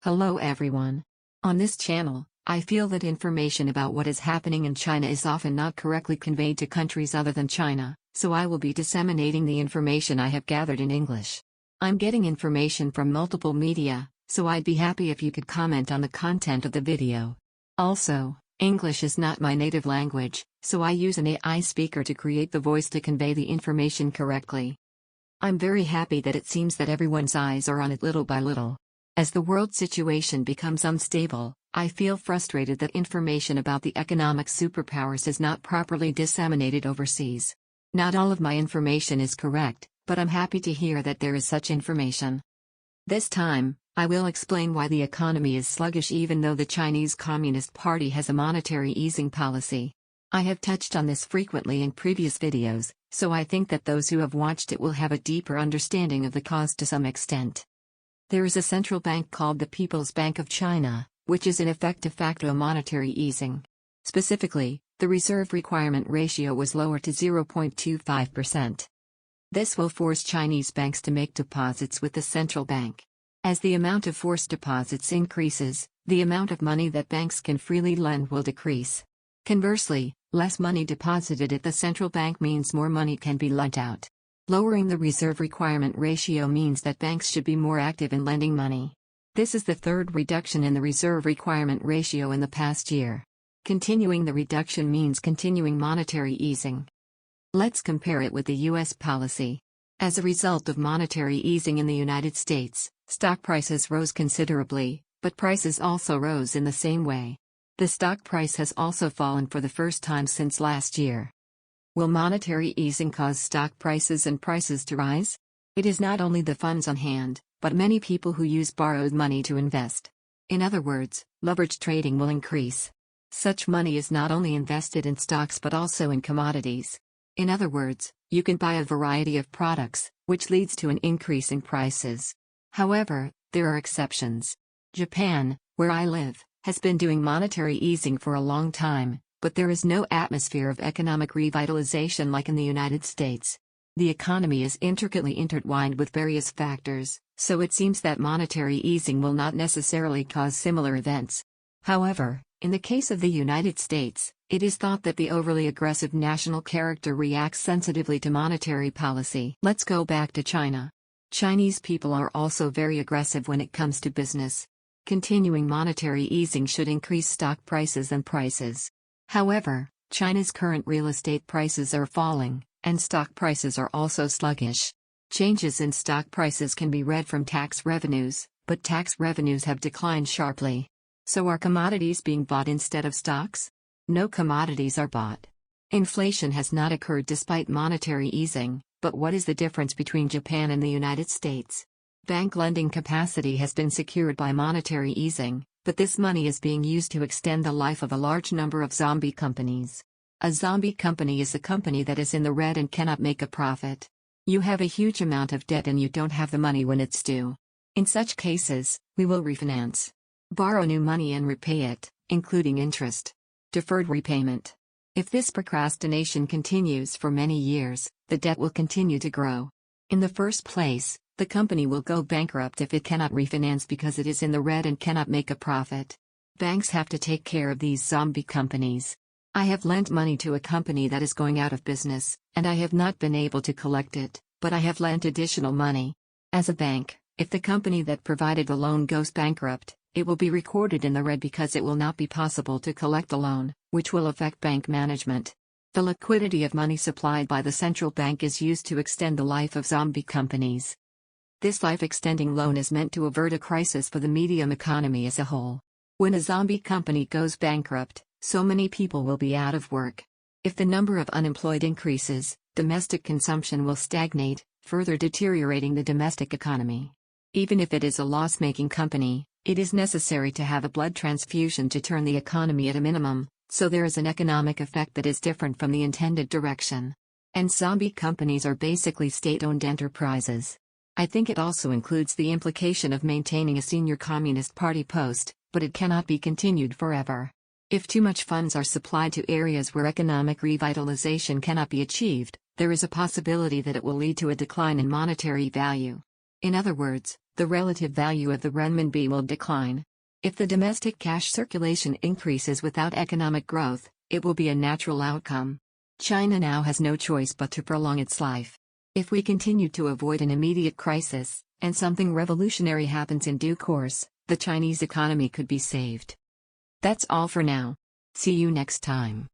Hello everyone. On this channel, I feel that information about what is happening in China is often not correctly conveyed to countries other than China, so I will be disseminating the information I have gathered in English. I'm getting information from multiple media, so I'd be happy if you could comment on the content of the video. Also, English is not my native language, so I use an AI speaker to create the voice to convey the information correctly. I'm very happy that it seems that everyone's eyes are on it little by little. As the world situation becomes unstable, I feel frustrated that information about the economic superpowers is not properly disseminated overseas. Not all of my information is correct, but I'm happy to hear that there is such information. This time, I will explain why the economy is sluggish even though the Chinese Communist Party has a monetary easing policy. I have touched on this frequently in previous videos, so I think that those who have watched it will have a deeper understanding of the cause to some extent. There is a central bank called the People's Bank of China, which is in effect de facto monetary easing. Specifically, the reserve requirement ratio was lowered to 0.25%. This will force Chinese banks to make deposits with the central bank. As the amount of forced deposits increases, the amount of money that banks can freely lend will decrease. Conversely, less money deposited at the central bank means more money can be lent out. Lowering the reserve requirement ratio means that banks should be more active in lending money. This is the third reduction in the reserve requirement ratio in the past year. Continuing the reduction means continuing monetary easing. Let's compare it with the U.S. policy. As a result of monetary easing in the United States, stock prices rose considerably, but prices also rose in the same way. The stock price has also fallen for the first time since last year. Will monetary easing cause stock prices and prices to rise? It is not only the funds on hand, but many people who use borrowed money to invest. In other words, leverage trading will increase. Such money is not only invested in stocks but also in commodities. In other words, you can buy a variety of products, which leads to an increase in prices. However, there are exceptions. Japan, where I live, has been doing monetary easing for a long time, but there is no atmosphere of economic revitalization like in the United States. The economy is intricately intertwined with various factors, so it seems that monetary easing will not necessarily cause similar events. However, in the case of the United States, it is thought that the overly aggressive national character reacts sensitively to monetary policy. Let's go back to China. Chinese people are also very aggressive when it comes to business. Continuing monetary easing should increase stock prices and prices. However, China's current real estate prices are falling, and stock prices are also sluggish. Changes in stock prices can be read from tax revenues, but tax revenues have declined sharply. So are commodities being bought instead of stocks? No commodities are bought. Inflation has not occurred despite monetary easing, but what is the difference between Japan and the United States? Bank lending capacity has been secured by monetary easing, but this money is being used to extend the life of a large number of zombie companies. A zombie company is a company that is in the red and cannot make a profit. You have a huge amount of debt and you don't have the money when it's due. In such cases, we will refinance. Borrow new money and repay it, including interest. Deferred repayment. If this procrastination continues for many years, the debt will continue to grow. In the first place, the company will go bankrupt if it cannot refinance because it is in the red and cannot make a profit. Banks have to take care of these zombie companies. I have lent money to a company that is going out of business, and I have not been able to collect it, but I have lent additional money. As a bank, if the company that provided the loan goes bankrupt, it will be recorded in the red because it will not be possible to collect the loan, which will affect bank management. The liquidity of money supplied by the central bank is used to extend the life of zombie companies. This life-extending loan is meant to avert a crisis for the medium economy as a whole. When a zombie company goes bankrupt, so many people will be out of work. If the number of unemployed increases, domestic consumption will stagnate, further deteriorating the domestic economy. Even if it is a loss-making company, it is necessary to have a blood transfusion to turn the economy at a minimum, so there is an economic effect that is different from the intended direction. And zombie companies are basically state-owned enterprises. I think it also includes the implication of maintaining a senior Communist Party post, but it cannot be continued forever. If too much funds are supplied to areas where economic revitalization cannot be achieved, there is a possibility that it will lead to a decline in monetary value. In other words, the relative value of the renminbi will decline. If the domestic cash circulation increases without economic growth, it will be a natural outcome. China now has no choice but to prolong its life. If we continue to avoid an immediate crisis, and something revolutionary happens in due course, the Chinese economy could be saved. That's all for now. See you next time.